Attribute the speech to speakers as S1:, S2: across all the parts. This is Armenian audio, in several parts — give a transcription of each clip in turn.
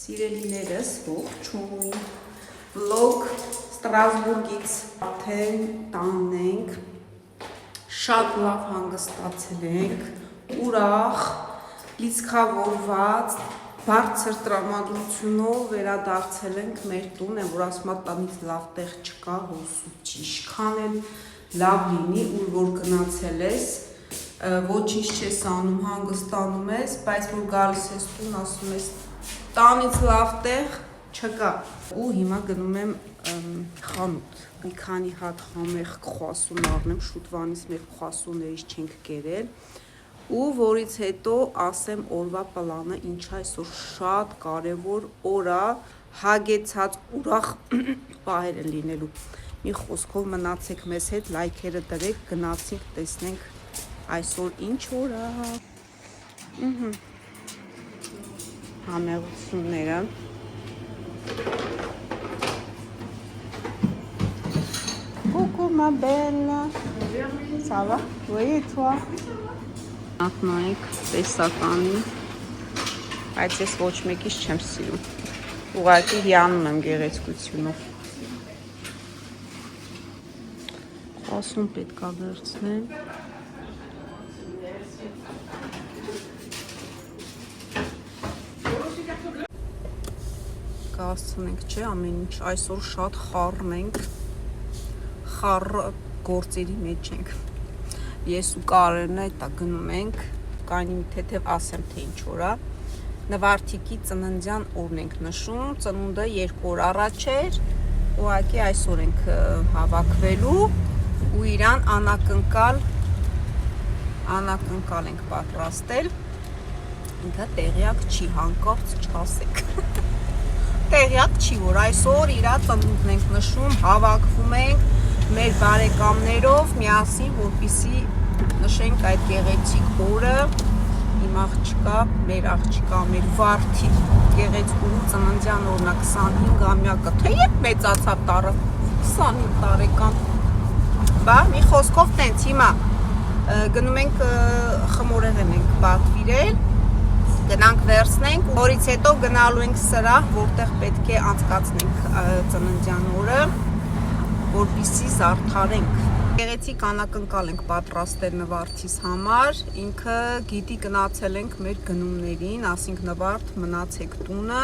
S1: Սիրելիներս, ողջույն, վլոգ Ստրասբուրգից արդեն տանն ենք, շատ լավ հանգստացել ենք, ուրախ, լիցքավորված, բարձր տրամադրությունով վերադարձել ենք մեր տուն, որ ասում տանից լավ տեղ չկա, հոսուց ինչքան էլ լավ լինի, ուր որ գնացել ես, ոչինչ չես անում, հանգստանում ես, բայց որ գալիս ես տուն, ասում ես տանից լավ տեղ չկա ու հիմա գնում եմ խանութ մի քանի հատ համեղ քրուասոն առնեմ շուտվանից մեր քրուասոններից չենք կերել ու որից հետո ասեմ օրվա պլանը ինչ այսօր շատ կարևոր օր է հագեցած ուրախ պահեր են լինելու մի խոսքով մնացեք մեզ հետ լայքերը դրեք գնացինք տեսնենք այսօր ինչ օր է համեղությունները Coucou ma belle Ça va? Oui et toi? Նայեք տեսականի բայց ես ոչ մեկից չեմ սիրում ուղղակի հիանում եմ գեղեցկությունով ասում պետք է վերցնեմ Կասցնենք, չէ, ամեն ինչ այսօր շատ խառն ենք, խառը գործերի մեջ ենք, ես ու Կարենը էտա գնում ենք, կանի մի թեթև ասեմ, թե ինչ օր է, Նվարդիկի ծննդյան օրն ենք նշում, ծնունդը 2 օր առաջ էր, ուղղակի այսօր ենք հավաքվելու ու իրան անակնկալ ենք պատրաստել, ինքը տեղյակ չի, հանկարծ չասեք Տեղյակ չի, որ այսօր իրա ծնունդն ենք նշում, հավաքվում ենք մեր բարեկամներով միասին, որպեսզի նշենք այդ գեղեցիկ օրը, իմ աղջկա, մեր վարդի գեղեցկու ծննդյան օրն է 25-ամյակը, թե երբ մեծացավ տարը 25 տարեկան, բա մի խոսքով տենց հիմա գնում ենք խմորեղեն ենք պատվիրել Գնանք վերցնենք, որից հետո գնալու ենք սրահ, որտեղ պետք է անցկացնենք ծննդյան օրը, որպեսզի զարդարենք։ Գեղեցիկ անակնկալ ենք պատրաստել Նվարդիս համար, ինքը գիտի գնացել ենք մեր գնումներին, ասինք Նվարդ մնացեք տունը,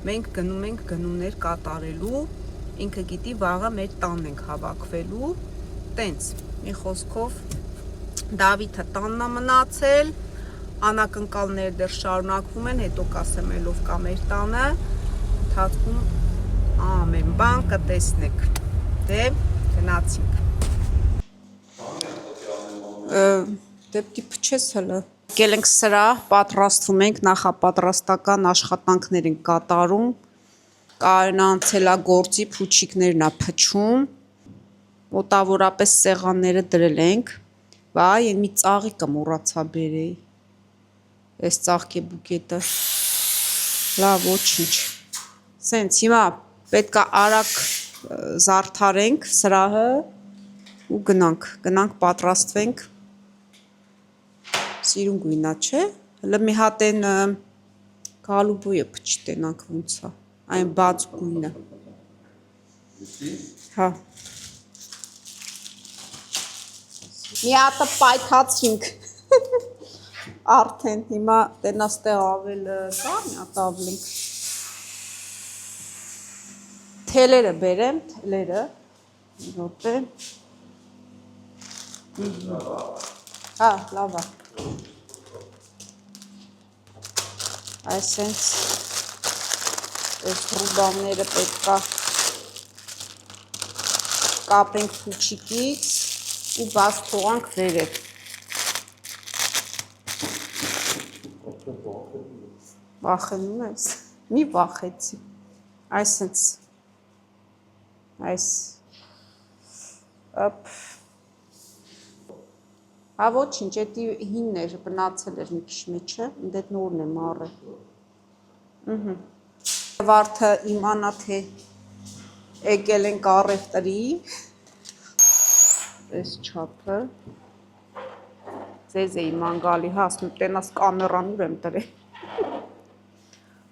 S1: մենք գնում ենք գնումներ կատարելու, ինքը գիտի վաղը մեր տանն ենք հավաքվելու, տենց, մի խոսքով Դավիթը տանն է մնացել, անակնկալները դեռ շարունակվում են, հետո կասեմ ելով կա մեր տանը, թացքում ամեն բան կտեսնեք, դե գնացինք, դեպքի պչես հլը, գել ենք սրահ, պատրաստվում ենք, նախապատրաստական աշխատանքներ ենք կատարում, Կարենը անցել է գործի, փուչիկներն է փչում, մոտավորապես սեղանները դրել ենք, վայ, մի ծաղիկը մոռացա բերեի Այս ծաղկե բուկետը, լավ ոչինչ, սենց հիմա պետք է արագ զարդարենք սրահը ու գնանք պատրաստվենք, սիրուն գույնա չէ, հլը մի հատ են գալուբոյը պչտենանք ոնց է, այն բաց գույնը, հա, մի հատը պայթացինք, արդեն հիմա տենաստեղ ավել կա, մի հատ ավլինք, թելերը բերեմ, թելերը, րոպե, հա, լավ է, այսենց, այս ռուբանները պետք է կապենք փուչիկից ու բաց թողանք վերև, Վախենում ես, մի վախեցի, այսենց, այս, ապ, հա ոչինչ, էտի հինն էր, բնացել էր մի քիչ մեջը, դետ նորն եմ առել, Վարդը իմանա, թե եկել ենք առևտրի, այս չափը, ձեզ էի ման գալի, հա, ասում տենաս կամերան ուր եմ տրել,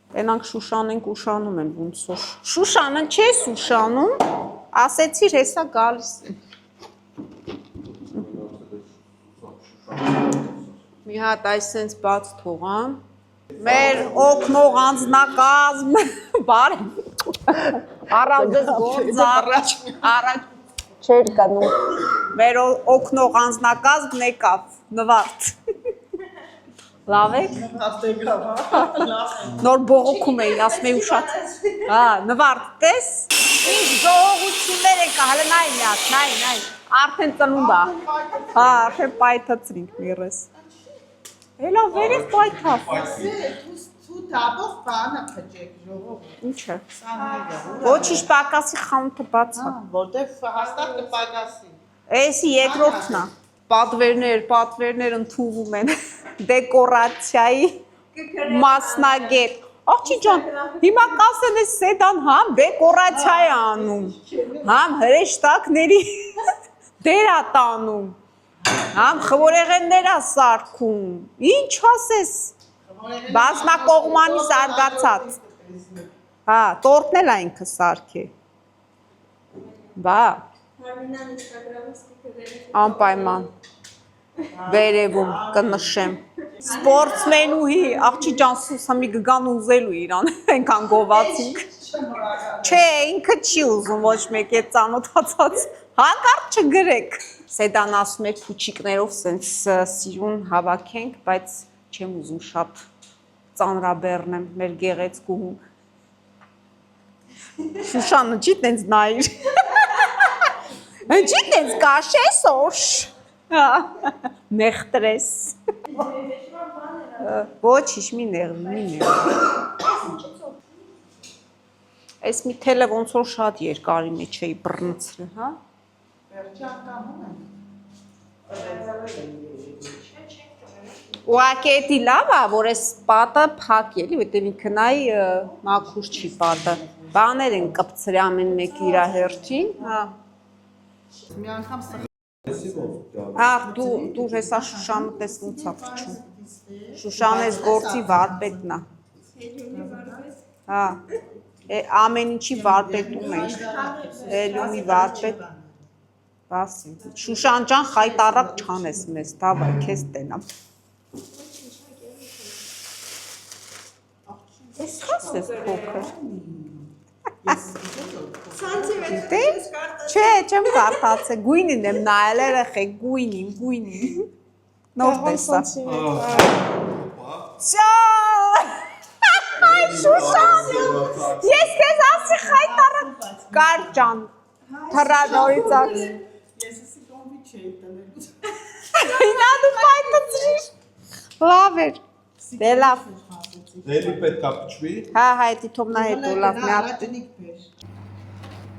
S1: Տենանք Շուշանենք ուշանում են ոնց որ։ Շուշանը չես ուշանում, ասեցիր հեսա գալիս է։ Մի հատ այսենց բաց թողամ։ Մեր օգնող անձնակազմ բարի առանձս գործ առաջ չէր կանում։ Մեր օգնող անձնակազմն եկավ, նվարդ։ Լավ եք։ Նոր բողոքում էին, ասում էի ուշատ։ Հա, նվարդ, տես։ Ինչ ժողովություններ եկա, հələ նայ միատ, նայ։ Արդեն ծնունդ է։ Հա, արդեն պայթացրինք միրես։ Հելա վերև պայթավ։
S2: Ու դաբով բանը փճեք ժողով։
S1: Ինչը։ Ոչինչ պակասի խանութը բաց է։
S2: Որտեվ հաստատ կպակասի։
S1: Էսի երկրորդն է։ Պատվերներ ընդունվում են դեկորացիայի մասնագետ։ Աղջի ջան, հիմա կասեն է սեդան համ դեկորացիա է անում, համ հրեշտակների դեր է տանում, համ խորեղեններ է սարքում, ինչ ասես, բազմակողմանի զարգացած, հա, տորտն էլ է ինքը սարք է, բա, անպայման, վերևում կնշեմ, սպորտսմենուհի, աղջի ջան սուսամի գգան ուզելու իրան, ենքան գովացինք, չէ, ինքը չի ուզում ոչ մեկ է ծանոթացած, հանկարդ չգրեք, սեդան ասում է փուչիկներով սենց սիրուն հավաքենք, բայց չեմ ուզում շատ ծանրաբեռնեմ մեր գեղեցկուհուն, Շուշանը չի տենց նայիր, չի տենց կաշես օշ, նեղտրես, ոչիշ մի նեղ, այս մի թելը ոնց որ շատ երկարի մեջ էի բռնցրել, հա?
S2: Վերջի անգամում են։
S1: Ուղղակի էդի լավ է, որ այս պատը փակ էլի, որտեղ ինքը նայ մաքուր չի պատը, բաներ են կպցրի ամեն մեկ իր հերթին, հա։
S2: Մի անգամ
S1: Հա, դու հեսա Շուշանը տես ոնց է փչում։ Շուշան էս գործի վարպետն է։ Հա, ամեն ինչի վարպետում ենք։ Հելյումի վարպետ։ Բասի։ Շուշան ջան խայտարակ չանես մեզ, դավայ, քեզ տենամ։ Էս խաս ես փոքր։ Չէ, չեմ կարդացել, գույնին եմ նայել երեխեք, գույնին, նոր տեսա։ Այ Շուշան, ես քեզ ասի խայտարակ, կար ջան, թռա նորից ակս։
S2: Ես էսի կոմի չէի տնել։
S1: Ինա դու պայթացրիր, լավ էր, դե լավ։
S3: Դելի պետք է փչվի։
S1: Հա, հետի թոմնա հետո լավ մի հատ։
S2: Առաջինիկ բեր։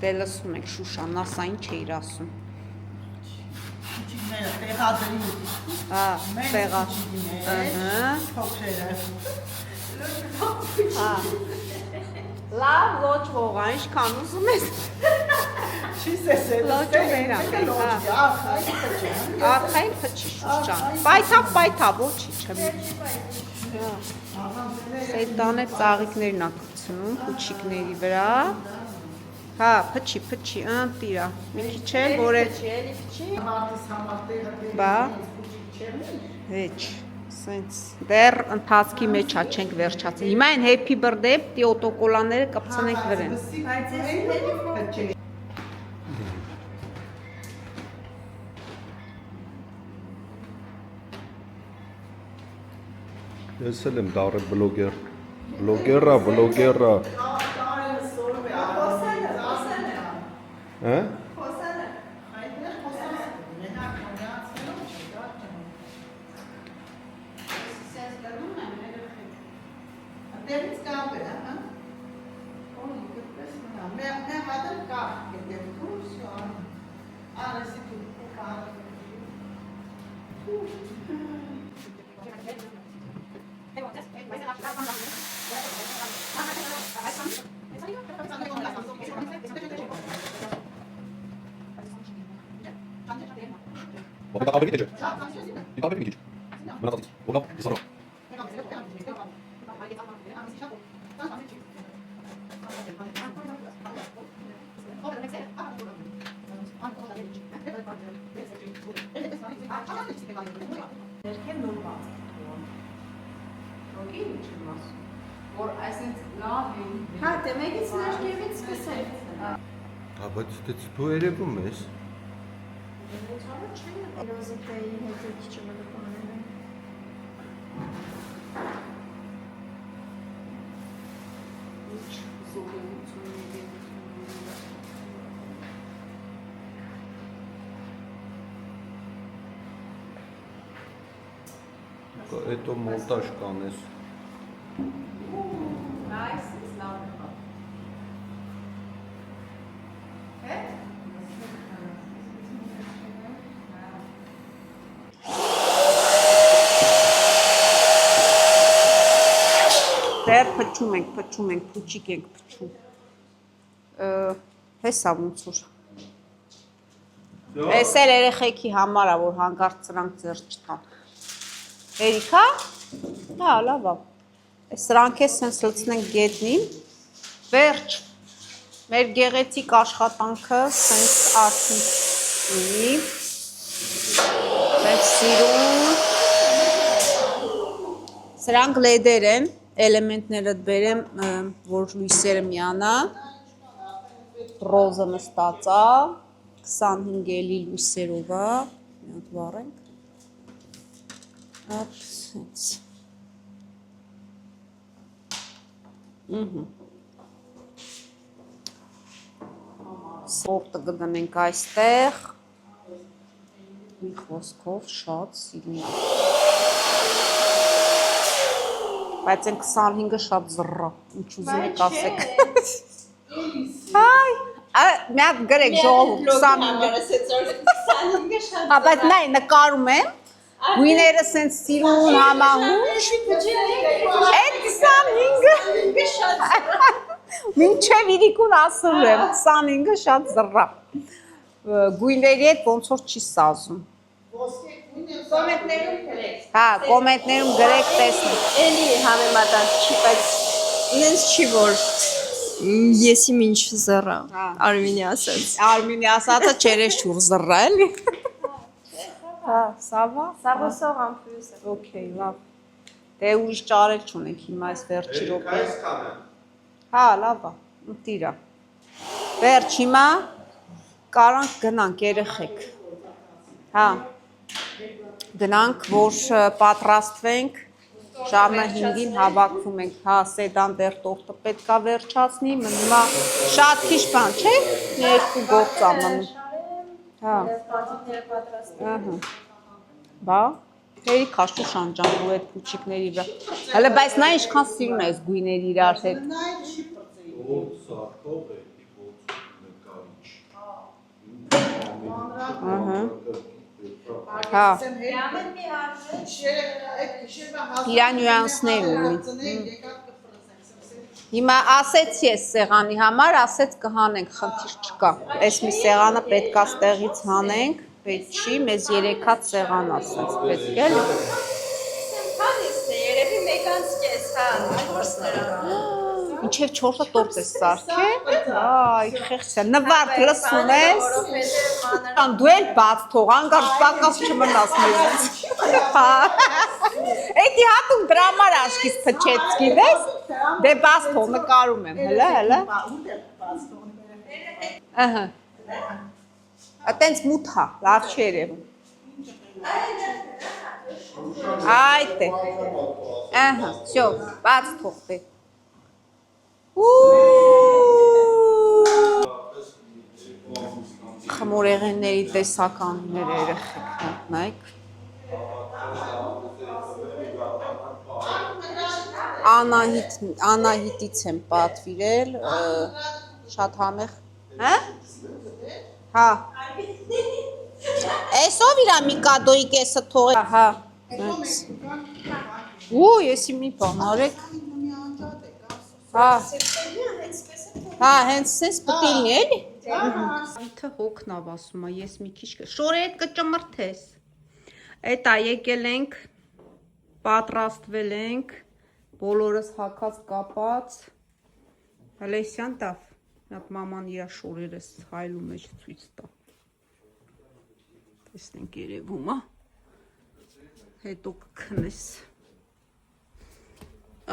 S1: Դե լսում եք Շուշան, ասա ինչ էիր ասում։
S2: Քիչիկները տեղադրի։
S1: Հա, տեղա։
S2: Փոքրերը։
S1: Հա։ Լավ ոչ հողա, ինչքան ուզում ես։
S2: Չի սեսել։
S1: Լոճը վերամ, հա։ Արխային փչի Շուշան։ Պայթավ, ոչի չեմ։ Սեդան է ծաղիկներն է կցնում փուչիկների վրա։ Հա, փչի, տիրա։ Մի քիչ էլ, որ է։ Բա։ Հեչ, սենց դեռ ընթացքի մեջ չենք վերջացել։ Հիմա են happy birthday օտոկոլաները կպցնենք վրան։
S3: Ես էլ եմ դառը բլոգեր։ Բլոգերա։ Հա? Baba kahve gidecek. Bir kahve mi gidecek? Ben atayım. Baba bir sonra.
S1: Ներքև նոր բաց թողան։ Ռոկի ինչ եմ ասում։ Որ այսինքն լավ են։ Հա, դե մեկից ներքևից սկսել։
S3: Հա, բայց դե դու երևում ես։
S4: Ռոզետայի հետ քիչ մտածել եմ։
S1: Ինչ զորությունների
S3: Էտո մոնտաժ կանես։
S1: Nice, it's loud. Դեռ փչում ենք, փուչիկ ենք փչում։ Հեսա ոնց որ։ Էս էլ երեխեքի համար է, որ հանկարծ սրանք ձեռ չտան։ Երիքա։ Հա, լավ է։ Սրանք է սենց լցնենք գետնին։ Վերջ։ Մեր գեղեցիկ աշխատանքը սենց արդյունք ունի։ Սենց սիրուն։ Սրանք լեդեր են, էլեմենտները դբերեմ, որ լույսերը միանա։ Ռոզը նստած է, 25 էլի լույսերով է, մի հատ վառենք։ Ապ, սենց։ Սորտը գտնենք այստեղ, մի խոսքով շատ սիրուն է։ Բայց են 25-ը շատ զռա, ինչ ուզում եք ասեք։ Հայ, մի հատ գրեք ժողովուրդ 25-ը։ Հա, բայց նայ, նկարում եմ, գույները սենց սիրուն համահունչ։ Այդ 25-ը։ Մինչև իրիկուն ասում եմ, 25-ը շատ զռա։ Գույների հետ ոնց որ չի սազում։
S4: Կոմենտներում գրեք։
S1: Հա, կոմենտներում գրեք տեսնեք։
S4: Էլի համեմատած չի, բայց ինձ չի որ եսի ինչ զռա։ Արմինի ասած։
S1: Արմինի ասածը չերեշուր զռա էլի։ Հա, սավա։
S4: Սավոսող ամփյուս է։
S1: Okay, լավ։ Դե ուրիշ ճարել չունենք հիմա այս վերջի րոպե։ Հա, լավ է, մտիրա։ Վերջ հիմա կարանք գնանք երեխեք։ Հա։ Գնանք, որ պատրաստվենք, ժամը 5-ին հավաքվում ենք, հա, սեդան դեռ տորտը պետքա վերջացնի, մնում է շատ քիչ բան, չէ՞, երկու գործ է մնում։ Հա։
S4: Պատիկները պատրաստել։
S1: Ահա։ Բա, հերի քաշու շանջանու այդ փուչիկների վրա։ Հələ բայց նա ինչքան սիրուն է այս գույների իրար հետ։ Ահա։ Հա։ Իրա նյուանսներ ունի։ Հիմա ասեց ես սեղանի համար, ասեց կհանենք, խնդիր չկա։ Այս մի սեղանը պետքա ստեղից հանենք, պետք չի, մեզ 3 հատ սեղան ասեց, պետք է էլի։
S4: Քանիսն է, երևի մեկանց կես, հա, որսները։
S1: Ինչև 4-ը տորտ է սարքել, այ խեղճա, նվարդ լսում ես, դու էլ բաց թող, անգար պակաս չմնաս մեզից, էդի հատում դրա համար աշկիս պչեց, գիվես, դե բաց թող նկարում եմ, հլը, ըհը, ատենց մութ հա, լավ չի երևում, այդ է, ըհը, սյո, բաց թող դե, խմորեղենների տեսականները երեխեք նայք Անահիտից եմ պատվիրել շատ համեղ հա էսով իրա մի կադոյի կեսը թողել հա ու եսի մի բան արեք Հա, հենց սենց պտիլն էլի։ Իթը հոգնավ ասում է, ես մի քիչ շորը հետ կճմրթես։ Էտա եկել ենք, պատրաստվել ենք, բոլորս հակած կապած։ Հալեսյան տավ, նատ մաման իրա շորերս հայլու մեջ ցույց տա։ Տեսնենք երևում է։ հետո կքնես։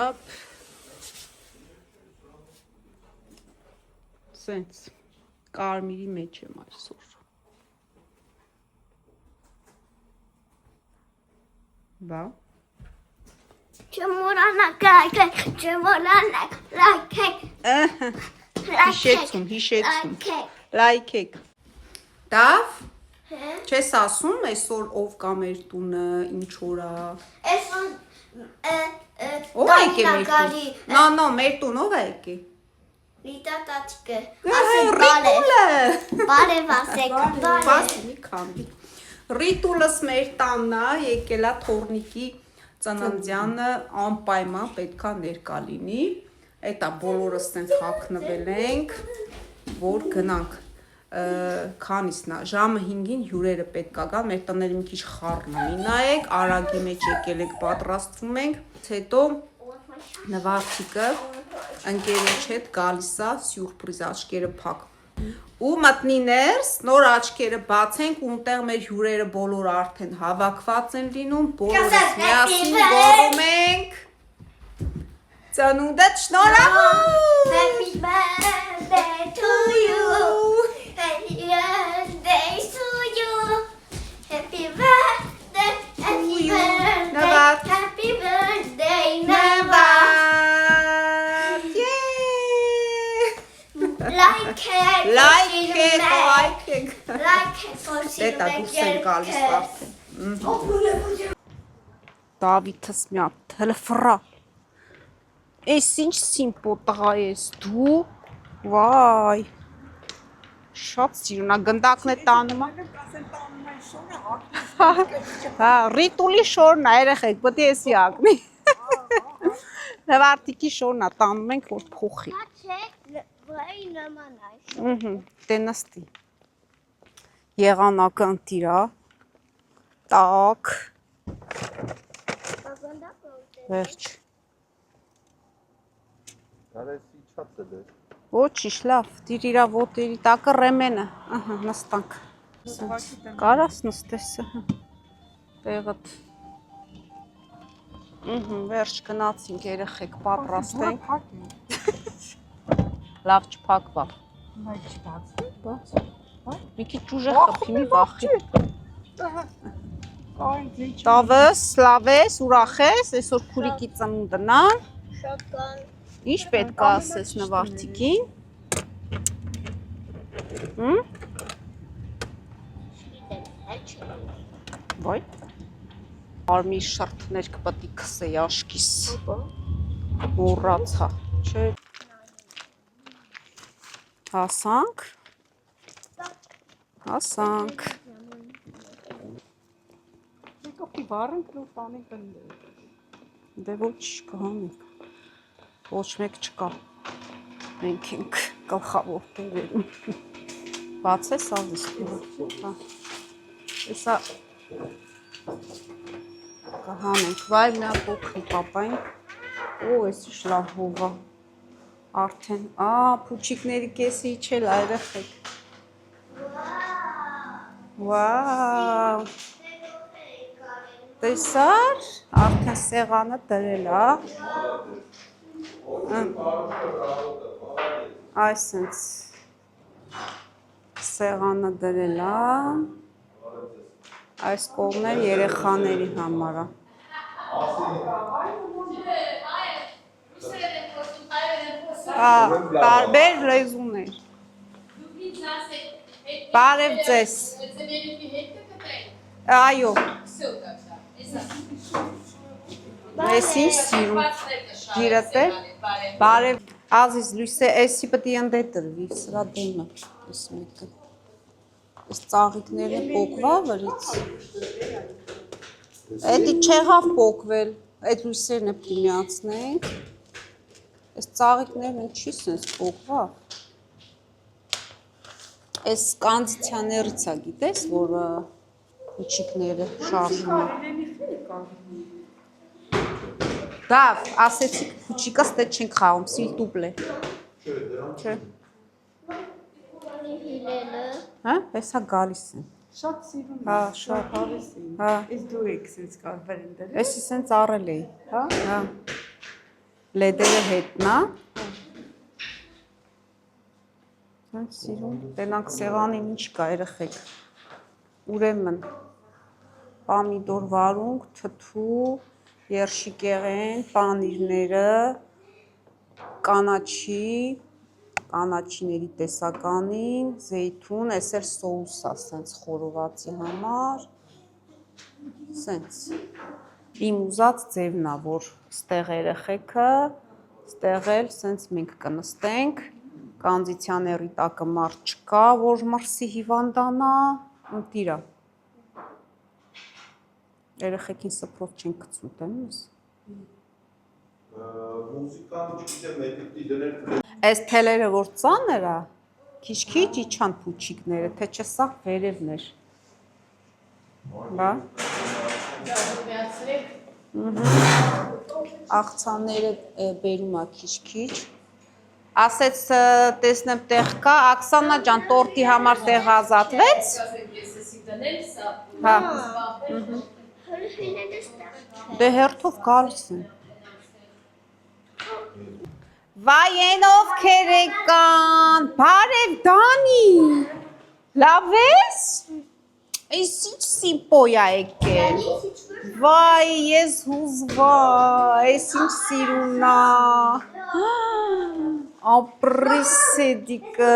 S1: Ապ։ Սենց կարմիրի մեջ եմ այսօր։ Բա։
S5: Չմոռանաք լայքեք, չմոռանաք լայքեք,
S1: Հիշեցում, լայքեք։ Դավ, չես ասում այսօր ով կա մեր տունը, ինչ օրա։
S5: Այսօր
S1: Ով է եկել մեր տուն։ No, մեր տուն ով է եկել։
S5: Ռիտա տաչկը,
S1: Ռիտուլը։
S5: բարև ասեք,
S1: Բաս մի քամի։ Ռիտուլս մեր տանն է, եկել է թորնիկի ծննդյանը անպայման պետքա ներկա լինի։ Էտա բոլորս տենց հագնվել ենք, որ գնանք քանիսն է, ժամը 5-ին հյուրերը պետք է գան, մեր տները մի քիչ խառն է, նայեք, արագի մեջ եկել ենք, պատրաստվում ենք, հետո նվարդիկը ընկերոջ հետ գալիս է սյուրպրիզ, աչքերը փակ ու մտնի ներս, նոր աչքերը բացենք, ունտեղ մեր հյուրերը բոլորը արդեն հավաքված են լինում, բոլորս միասին գոռում ենք ծնունդդ շնորհավոր
S5: Happy birthday to you, happy birthday to you, happy birthday, happy birthday, happy birthday, Nava.
S1: Լայքեք Դետա դուս են գալիս արդեն Դավիթս մի հատ թելֆրա Էս ինչ սիմպո տղա ես դու Վայ Շատ սիրուն է գնդակն է տանում Հա ռիտուլի շորն է երեխեք պետք է էսի ակնի Նվարտիկի շորն է տանում ենք որ փոխի Տենստի Եղանակը ընտիրա Տակ Վերջ Ոչիշ լավ դիր իրա ոտերի տակը ռեմենը նստանք Կարաս նստես տեղըտ Վերջ գնացինք երեխեք պատրաստենք Լավ չփակվա Մի քիչ ուժեղ խփի մի վախի Տավս, լավ ես, ուրախ ես, այսօր քուրիկի ծնունդն է Ինչ պետք է ասես նվարդիկին Վայ Արմի շրթներ կպետի քսեի աշկիս Մոռացա Չէ Հասանք Հասանք Կոպի վարենք ու տանենք Դե ոչ կհանենք Ոչ մեկ չկա Մենք ենք գլխավոր տերերում Բացես ազիս Էսա Կհանենք Վայ մնա փոքրի պապային Օ ես ինչ լավ հովա Արդեն, պուչիկների կեսի իչել այրեխեք Վաու Տեսար, արդեն սեղանը դրել Այսենց Սեղանը դրել Այս կողմներ երեխաների համար Տարբեր լեզուներ Բարև ձեզ Այո Ես ինչ սիրում Գիրըտ է Բարև Ազիզ լույսը էսի պտի ընդե տրվի Սրա դեմը Ես ծաղիկները պոկվա վրից Էդի չեղավ պոկվել Այդ լույսերն է պիմյացնենք Այս ծաղիկներն ինչի սենց պոկվա Այս կանդիցիաներից է գիտես, որ փուչիկները շարժում Դավ, ասեցիք փուչիկս դե չենք խաղում, սիլ տուպլ է Չէ Հա, հեսա գալիս են
S2: Շատ սիրուն
S1: Հա, շատ։
S2: հավեսին։
S1: Հա։
S2: Ես դու եք սենց կար բերենդել։
S1: Էսի սենց առել էի։
S2: Հա։
S1: Հա։ Լեդերը հետնա։ Սենց սիրուն։ Տենանք սեղանին ինչ կա երեխեք։ Ուրեմն պամիդոր վարունգ, թթու, երշիկեղեն, պանիրները, կանաչիների տեսականին, զեյթուն, էս էլ սոուս է սենց խորովածի համար, սենց, իմ ուզած ձևն է, որ ստեղ երեխեքը, ստեղ էլ սենց մենք կնստենք, կանդիցիաների տակը մարդ չկա, որ մրսի հիվանդանա, ընտիրա, երեխեքին սպրով չենք կծում, տեմ ես։
S3: Մուզիկան չգիտեմ մետիկի դնել
S1: Այս թելերը որ ծանր է, քիչ-քիչ իջան փուչիկները, թե չէ սա վերևներ։ Բա։ Աղցանները բերում է քիչ-քիչ։ Ասեց տեսնեմ տեղ կա, Աքսանա ջան, տորտի համար տեղ ազատվեց։ Հա։ Դե հերթով գալիս են։ Վայ ովքեր եկան, բարև Դանի, լավ ես, այս ինչ սիմպոյա եկել, վայ ես հուզվա, այս ինչ սիրունա, ապրիս էդիկը,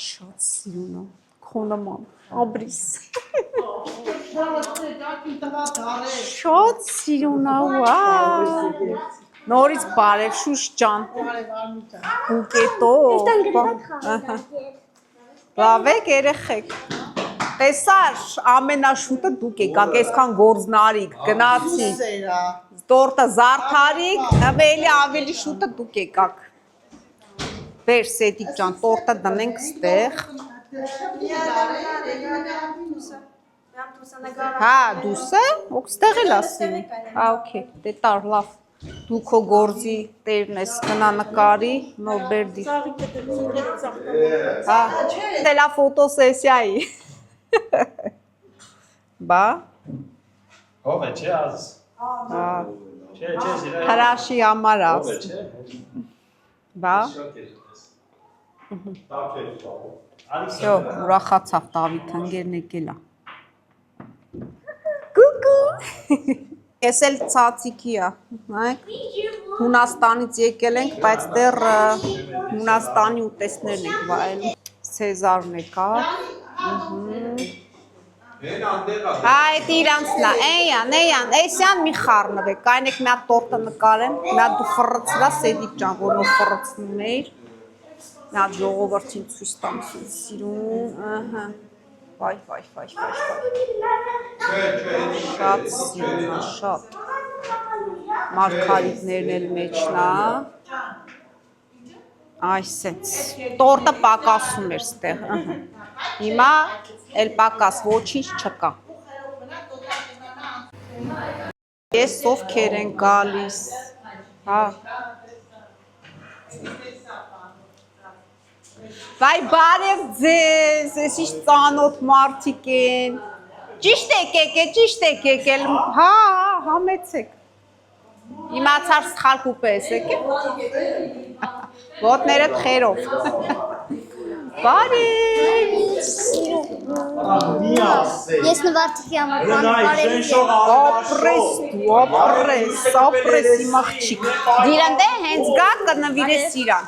S1: շատ սիրունա, քոնաման, ապրիս, շատ սիրունա, վայ, նորից բարև շուշ ջան, բուկետով, լավ եք երեխեք, տեսար ամենաշուտը դուք եկաք, այսքան գործնարիք, գնացիք, տորտը զարդարիք, ավելի շուտը դուք եկաք, բեր Սեդիկ ջան, տորտը դնենք ստեղ, հա, դուսը, ոքստեղ էլ ասին, հա, ոքեյ, դե տար, լավ, դու քո գործի տերն ես գնա նկարի, նոր բերդի, հա, տելա ֆոտոսեսիայի, բա,
S6: Հով է, չէ ազ,
S1: հա,
S6: չէ, սիրայ,
S1: հրաշի համար
S6: հով
S1: աս,
S6: է, չէ,
S1: բա,
S6: Ալիքսա,
S1: ուրախացավ Դավիթ, ընկերն եկել է, կուկու, ես էլ ծացիկի է, նայք, Հունաստանից եկել ենք, բայց դեռ Հունաստանի ուտեստներն ենք վայել, Սեզարն եկա, Այդ իրանցն է, էյան, էսյան մի խառնվեք, այն եք մի հատ տորտը նկարեմ, մի հատ դու խռծրա Սեդիկ ջան, որ նոր խռծնում էիր, մի հատ ժողովրդին ցույց տամ սիրուն, վայ, շատ սիրուն է, շատ, մարգարիտներն էլ մեջն է, այսենց, տորտը պակասում էր ստեղ, հիմա էլ պակաս ոչինչ չկա, ես ովքեր են գալիս, հա, վայ բարև ձեզ, ես ինչ ծանոթ մարդիկ են, ճիշտ եք եկել, հա, համեցեք, իմացար սխալ կուպե ես եկել, ոտներդ խերով, բարև,
S5: Ես նվարտիքի համար
S1: ապրես իմ աղջիկ, դիրան դե հենց գա կնվիրես իրան,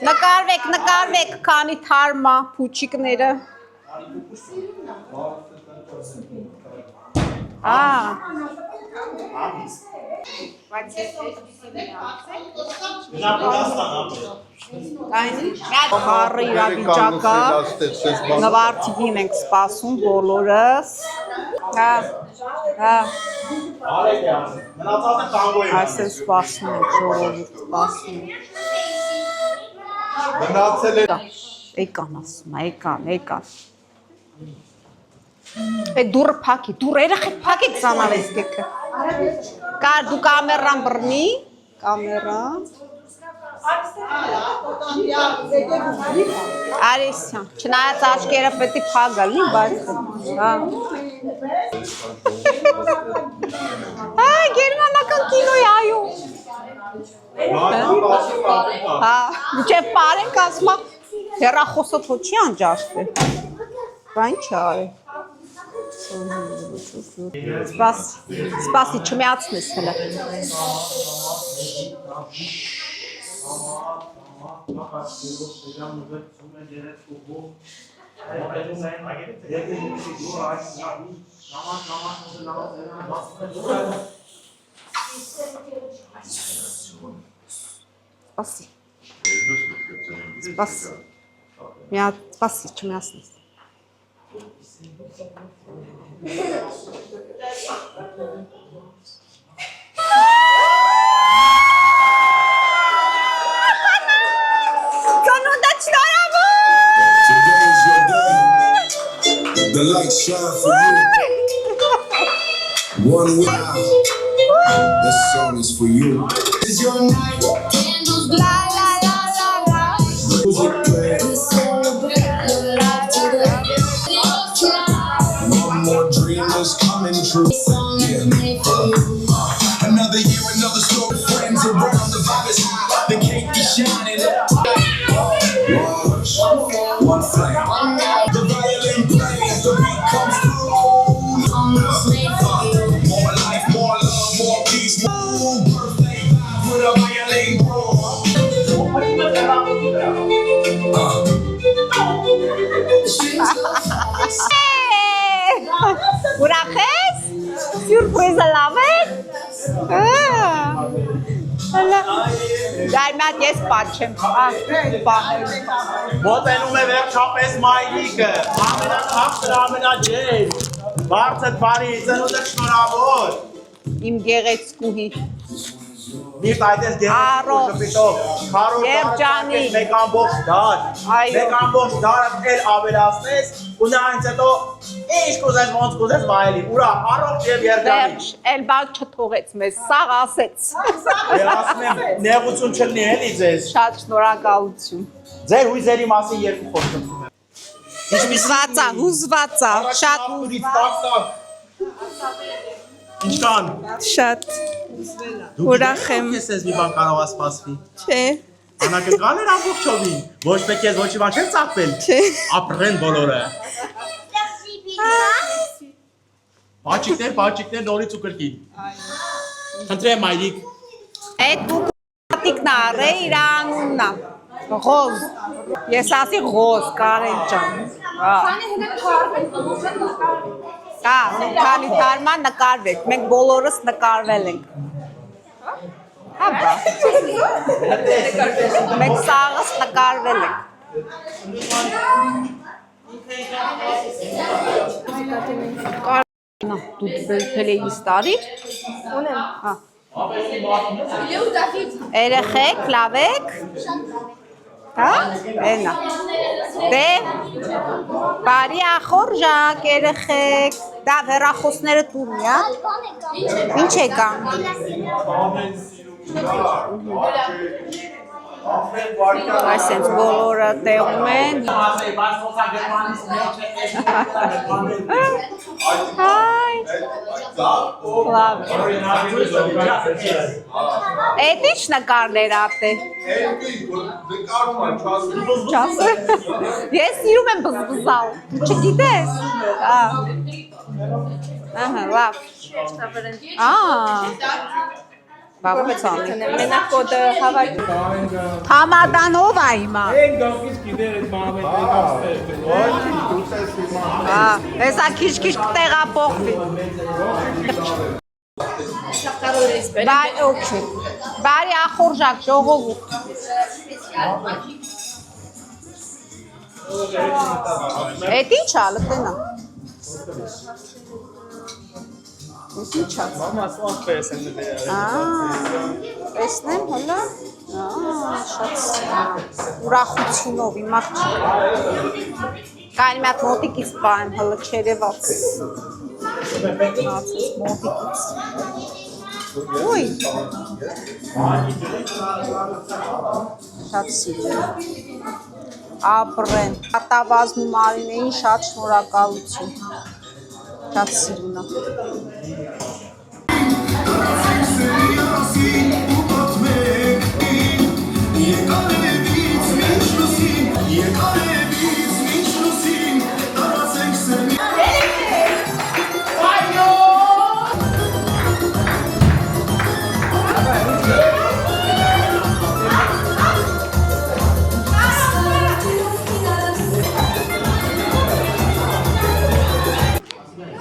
S1: նկարվեք, քանի թարմա փուչիկները, Խառը իրավիճակա, նվարտիքին ենք սպասում բոլորս, այս են սպասում ենք, ժողովուրդ սպասում Էկան ասում, էկան Այդ դուրը պակի, դուր երեխեք պակեք զանավես կեքը Կար դու կամերան բրնի, կամերան Արեսյան, չնայած աչքերը պետք է փակ լինի, բայց հա։ Գերմանական կինոյ այո։ Հա, չէ, պարենք ասма հեռախոսը թո չի անջաշտել։ Բան չարի։ Սպասի, չմիացնես հլը։ Սպասի, չմիացնես։
S7: The light shine for you. One wow. This song is for you. It's your night. Candles la la la la la. Music play. We celebrate your life today. One more dream is coming true. Yeah. Another year, another story. Friends around, the vibe is high. The cake is shining. One flame. The violin plays. The beat comes through. More life, more love, more peace. More birthday vibe with a violin roll.
S1: Ուրախ ես? Սյուրպրիզը լավ է? Գայմատ ես պատչեմ,
S6: Մոտենում է վերջապես մայրիկը, ամենաթախտր, ամենաջեր, բարձր բարի, ծնունդը շնորհավոր։
S1: իմ գեղեցկուհի,
S6: Միշտ այդպես գեղեցկու շպիտով, քարոր
S1: Երջանի։
S6: մեկ ամբողջ դար,
S1: Այո։
S6: մեկ ամբողջ դարը էլ ավելացնես ու նրանից հետո ինչ կուզես, ոնց կուզես վայելի, ուրախ, առողջ եւ երջանի։
S1: վերջ, էլ բակ չթողեց մեզ, սաղ ասեց,
S6: Ես ասում եմ, նեղություն չլինի էլի ձեզ։
S1: շատ շնորհակալություն,
S6: Ձեր հույզերի մասին երկու խոսքում եմ։
S1: հուզվածա, շատ
S6: Ինչքան։
S1: շատ,
S6: Դու
S1: ուրախ եմ,
S6: ես ես մի բան կարող ասպասվի։
S1: չէ,
S6: Անակնկալ էր ամբողջովին, ոչ մեկ ես ոչ մի բան չեն ծաղկվել,
S1: չէ,
S6: ապրեն բոլորը։ Պաճիկներ, նորից ու կրկին։ Խնդրեմ մայրիկ։
S1: այդ բուկատիկն առե իր անուննա, Ղոզ, ես ասի Ղոզ, Կարեն ջան, քանի թարման նկարվեք, մենք բոլորս նկարվել ենք, հաբա, մենք սաղս նկարվել ենք, դու պլեյլիստ արիր, երեխեք, լավ եք, հա, ենա, դե, բարի ախորժակ, երեխեք, դա վերախոսները տուրնի, հա, ինչ եկա, այսենց բոլորը տեղում են, հայ, լավ, էդ ինչ նկարներ ատե, ես սիրում եմ բզբզալ, չգիտես, լավ, բավոց անի,
S4: Մենակ կոդը հավայք։
S1: համադանով է հիմա, հեսա քիչ կտեղապոխվի, բարի ախորժակ ժողովուրդ, էդ ինչ ա լտենա, տեսնեմ հլա, շատ ուրախությունով իմ աղջիկը, կանի մատ մոտիկից պահեմ հլը չերևաց, մոտիկից, Ui. Շատ սիրում։ Ապրեն։ Արտավազնու Մարինեին շատ շնորհակալություն։ Շատ սիրուն է։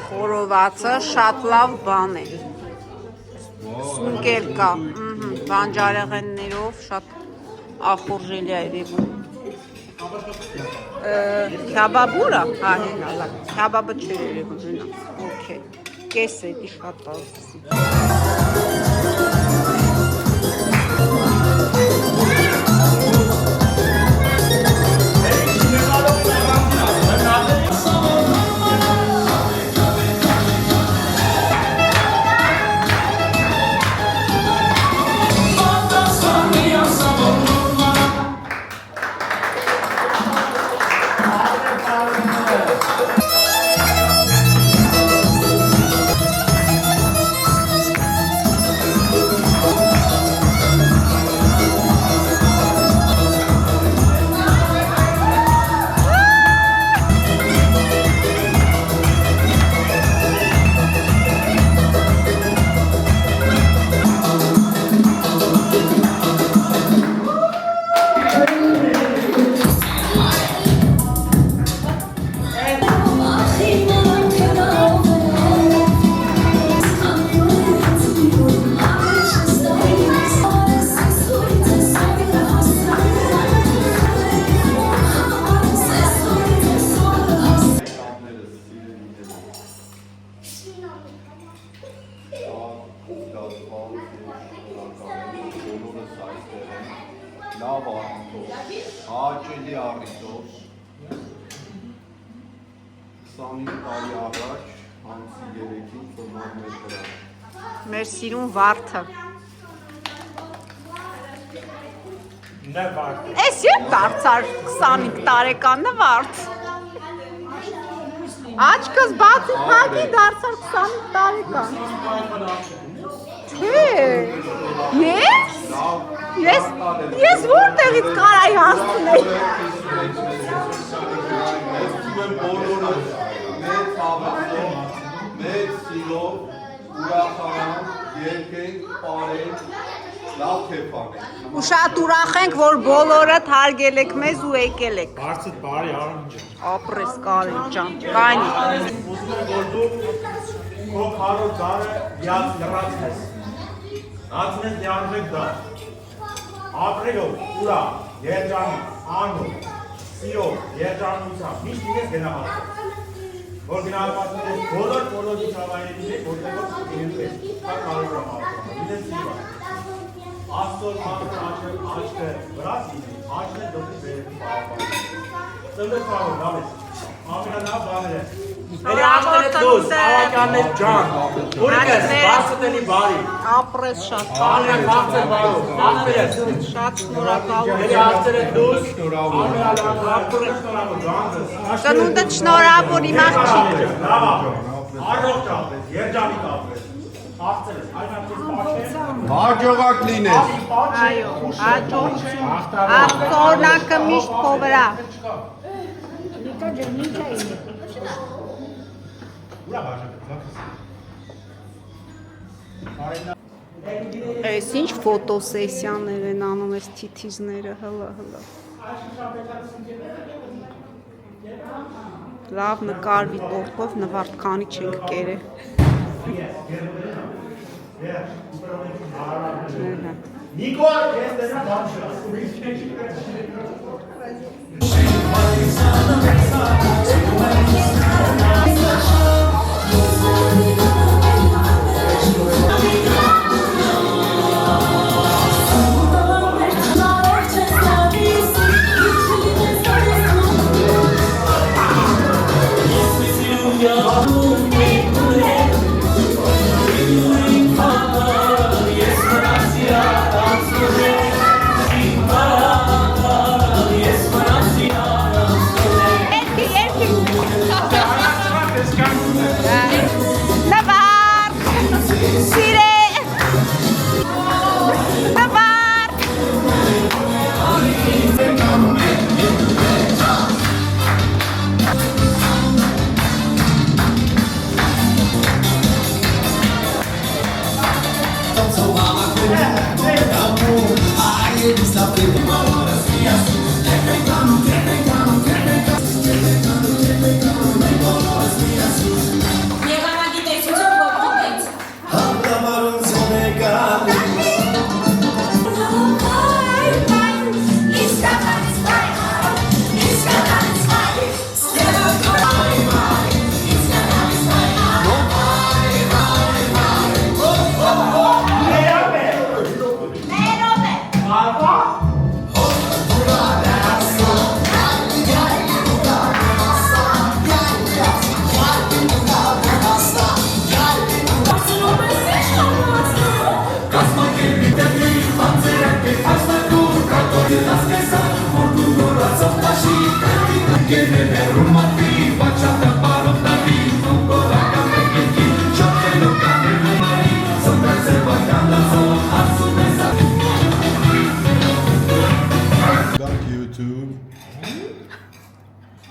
S1: Խորովածը շատ լավ բան է։ Սունկել կա, բանջարեղեններով շատ ախորժելի է երևում։ Քյաբաբուրա, հա, հենա, լավ, քյաբաբը չէ երևում, հենա, օքեյ, կես է, դի շատ ասի։
S3: Լավ առիթով, հաճելի առիթով 25 տարի առաջ ամսի 3-ին ծնող մեր դրա։
S1: Մեր սիրուն վարդը։
S6: Nə var?
S1: Էս երբ դարձար 25 տարեկանն վարդ։ Աչքս բացի փակի դարձար 25 տարեկան։ Թե։ Ես որտեղից կարայի հասցնել։
S3: Բոլորը մեծ հավատով, մեծ սիրով, ուրախանանք, երկենք, պարենք, լավ քեֆանենք։
S1: Ու շատ ուրախ ենք, որ բոլորդ հարգել եք մեզ ու եկել եք։
S6: Բարձր բարի արամջան։
S1: Ապրես Կարեն ջան, կայնի։
S6: Ուզում եմ որ դու քո քարո ձարը յաց լրացնես։ Ածնես յարժեք դա։ Ապրելով, ուրա, երջանիկ, անով, սիրով, երջանությամբ, միշտ ինես գնահատել։ Որ գնահատել ես բոլոր ցավայրերին եք, որտեղ որ ինձ ես, կա կարող եմ ապրել, ինձ սիրո։ Աստոր մարդը աչքը վրաց ինձ, աչքն է դոքի վերևի պահապան։ Ծնդը կարող, լավ ես, ամենալավ բաներ է։ Մեր աշտել է դուս, ավականներ ջան, ուրիկես, բարձտելի բարի։
S1: Ապրես շատ
S6: Անեն բարձր բարով, ապրես։
S1: շատ շնորհակալ։
S6: Մեր աշտել է դուս, ամենալավ ապրես շնորհավոր ջանձս։
S1: Ծնունդդ շնորհավոր իմ աղջիկ։
S6: Լավ ապրես, առողջ ապրես, երջանիկ ապրես։ Աղցել ես, այն ապրես պաչեն։
S3: Հաջողակ լինես։
S1: Այո, հաջողություն։ Աղցորնակը միշտ քո վրա։ Այս ինչ ֆոտոսեսիաներ են անում այս թիթիզները, հլը։ Լավ նկարվի տորտով նվարդ քանի չենք կերել։
S6: Նիկոլ, ես դենա բանշը։
S3: Got YouTube.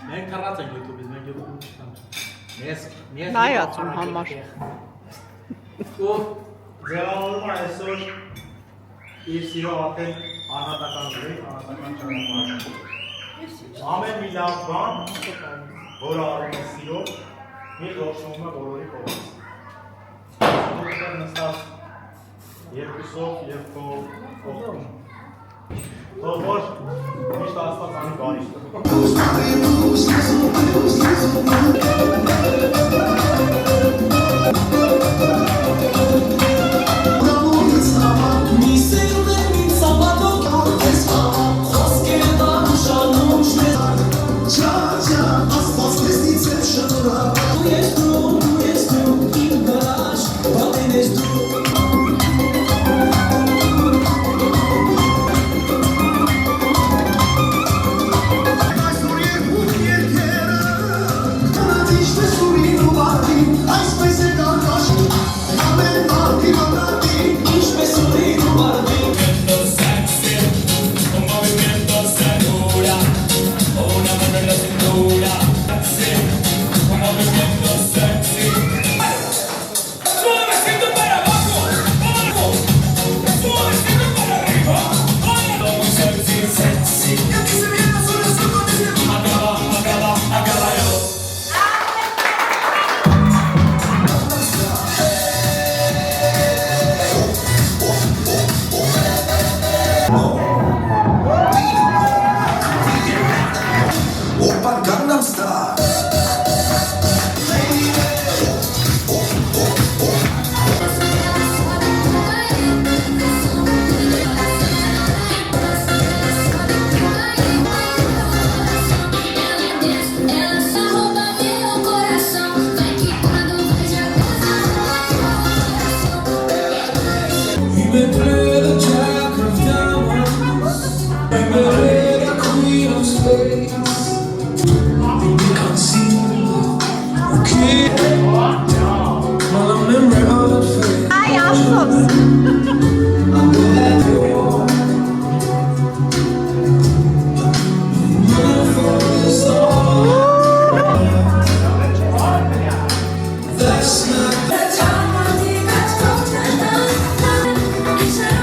S6: Մենք կռած ենք YouTube-ից, մենք YouTube-ից չկան։
S1: Նայածում համար։
S6: Ու ձևավորում այսօր իր սիրո արդեն անհատական գրի, անհատական ճանապարհ։ Ամեն մի լավ բան, որը արում է սիրո, մի ողջունում է բոլորի կողմից։ Դուք նստած երկուսով եւ քո կողքում։ Թող որ միշտ Աստված անի բարի։
S7: That's not the time I think I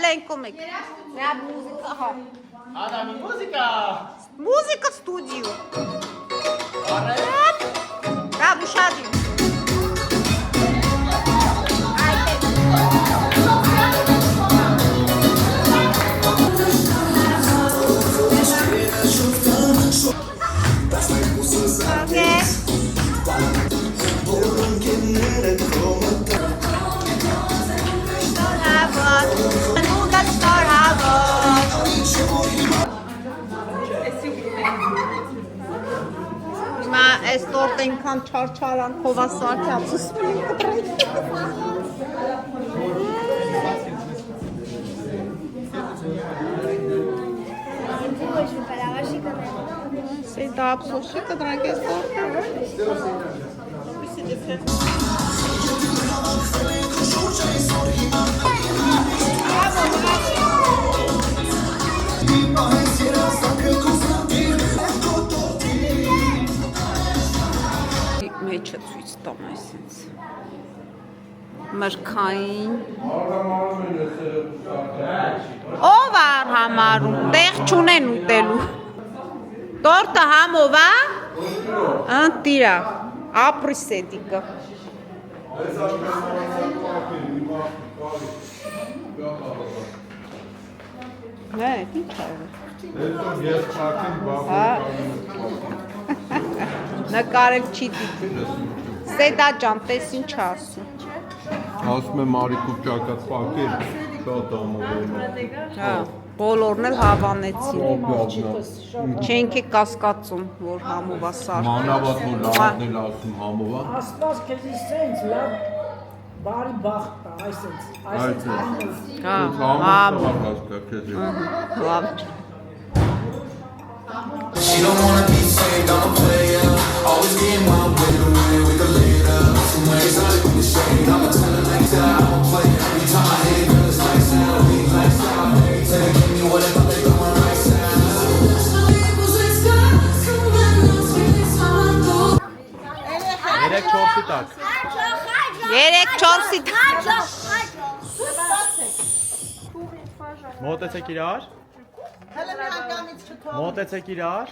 S1: Սենկում եք։ Նա մուզիկա, հա։
S6: Ադամի մուզիկա։
S1: Մուզիկա ստուդիո։ Դա ուշադի։ Հիմա այս տորտ այնքան չարչարան խովասարքացուսում են կտրեք։ Սեյտա ապսոշի կտրակ այս տորտը։ Մեջը ցույց տամ այսինց մրգային ով առ համարում տեղ չունեն ուտելու տորտը համով է ընտիրա ապրիսեդիկը Հա, ինչ է
S3: Ես քարտին
S1: նկարել չի դիտում Սեդա ջան, տես ինչ ասում
S3: ասում եմ Մարիկով ճակատ պակել, շատ ամովում
S1: Հա, բոլորն էլ հավանեցին Չենք է կասկածում, որ համովա սարք
S3: Մանավատ, որ լավն էլ ասում համովա
S8: Աստված քեզ սենց լավ բարի բախտ տա, այսենց
S1: Հա, լավ
S7: She don't wanna be saved, I'm a player. Always getting my way, we can later. Somewhere exotic with the shade. I'ma tell her like that, I'm a player. Every time I hit it, girl, it's lights out. Lights out. Say they give me whatever they going right
S6: Մոտեցեք իրար։ Մոտեցեք իրար։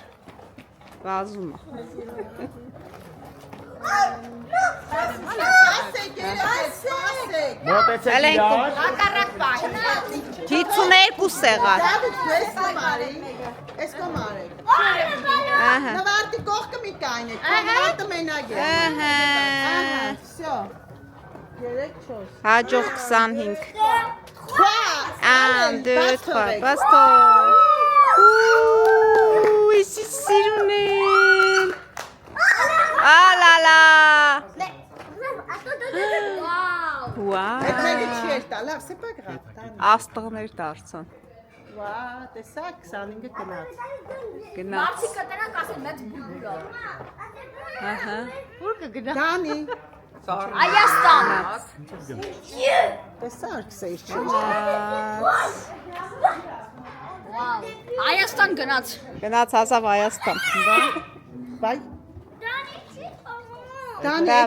S1: Վազում
S6: Մոտեցեք իրար։
S1: 52 սեղան
S9: Ես կոմարեք։
S1: Ահա
S9: Նվարտի կողքը մի կանեք, կոմարատը մենակ է։
S1: Ահա
S9: Всё։ 3-4։
S1: Հաջող 25 1 2 3 Բաստո Ույսի սիրունել Ալալա Վաու
S9: Այդ մեկը չի էր տա, լավ, c'est pas grave։
S1: Աստղներ դարձան
S9: Վաա, տեսակ 25-ը գնաց։
S1: Գնաց
S5: կտրակ ասեն մեծ բուրգուր։
S1: Ահա
S5: Բուրգը գնա։
S9: Դանի,
S5: Հայաստան։
S9: տեսակ սեր չի։
S5: Հայաստան գնաց։
S1: Գնաց հասավ Հայաստան
S9: Բայ։
S5: Դանի չի։
S9: Դանի,
S1: Դա